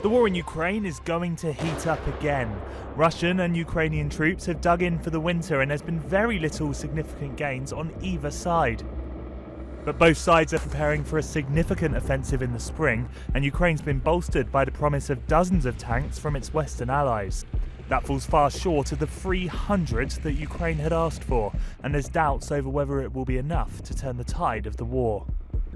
The war in Ukraine is going to heat up again. Russian and Ukrainian troops have dug in for the winter and there's been very little significant gains on either side. But both sides are preparing for a significant offensive in the spring, and Ukraine's been bolstered by the promise of dozens of tanks from its Western allies. That falls far short of the 300 that Ukraine had asked for, and there's doubts over whether it will be enough to turn the tide of the war.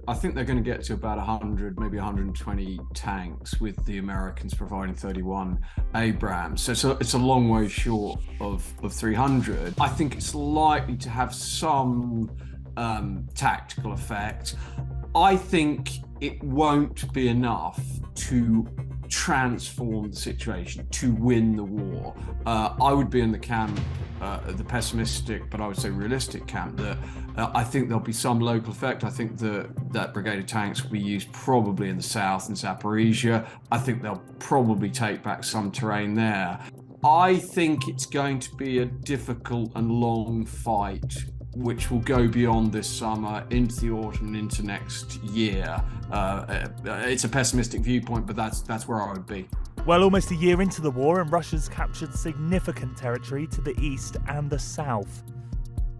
I think they're going to get to about 100, maybe 120 tanks, with the Americans providing 31 Abrams. So it's a long way short of 300. I think it's likely to have some tactical effect. I think it won't be enough to transform the situation, to win the war. I would be in the camp, the pessimistic, but I would say realistic camp, that I think there'll be some local effect. I think that brigade of tanks will be used probably in the south, in Zaporizhia. I think they'll probably take back some terrain there. I think it's going to be a difficult and long fight, which will go beyond this summer, into the autumn and into next year. It's a pessimistic viewpoint, but that's where I would be. Well, almost a year into the war and Russia's captured significant territory to the east and the south.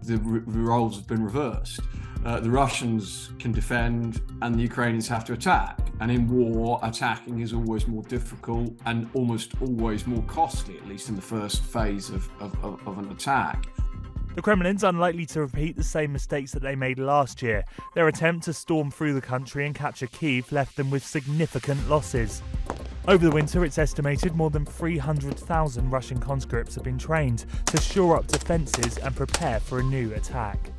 The roles have been reversed. The Russians can defend and the Ukrainians have to attack. And in war, attacking is always more difficult and almost always more costly, at least in the first phase of an attack. The Kremlin's unlikely to repeat the same mistakes that they made last year. Their attempt to storm through the country and capture Kyiv left them with significant losses. Over the winter, it's estimated more than 300,000 Russian conscripts have been trained to shore up defences and prepare for a new attack.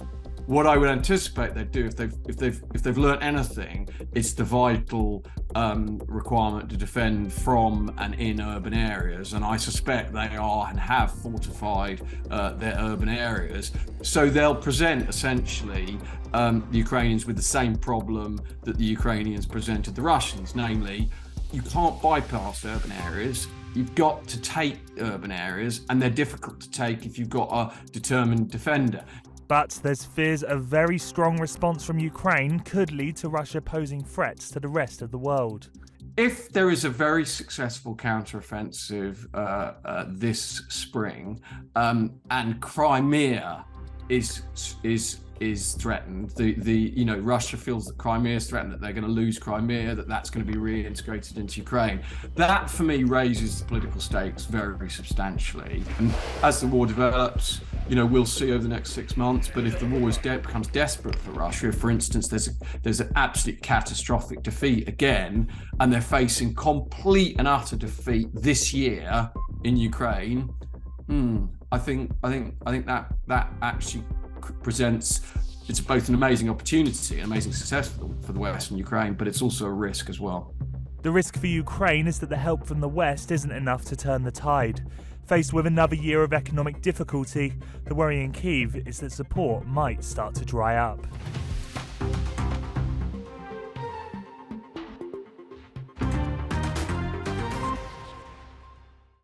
What I would anticipate they'd do, if they've learnt anything, it's the vital requirement to defend from and in urban areas, and I suspect they are and have fortified their urban areas. So they'll present essentially the Ukrainians with the same problem that the Ukrainians presented the Russians, namely, you can't bypass urban areas. You've got to take urban areas, and they're difficult to take if you've got a determined defender. But there's fears a very strong response from Ukraine could lead to Russia posing threats to the rest of the world. If there is a very successful counteroffensive this spring, and Crimea is threatened, Russia feels that Crimea is threatened, that they're going to lose Crimea, that's going to be reintegrated into Ukraine. That, for me, raises the political stakes very substantially. And as the war develops, we'll see over the next 6 months. But if the war becomes desperate for Russia, if, for instance, there's an absolute catastrophic defeat again, and they're facing complete and utter defeat this year in Ukraine, I think that actually presents, it's both an amazing opportunity, an amazing success for the Western Ukraine, but it's also a risk as well. The risk for Ukraine is that the help from the West isn't enough to turn the tide. Faced with another year of economic difficulty, the worry in Kyiv is that support might start to dry up.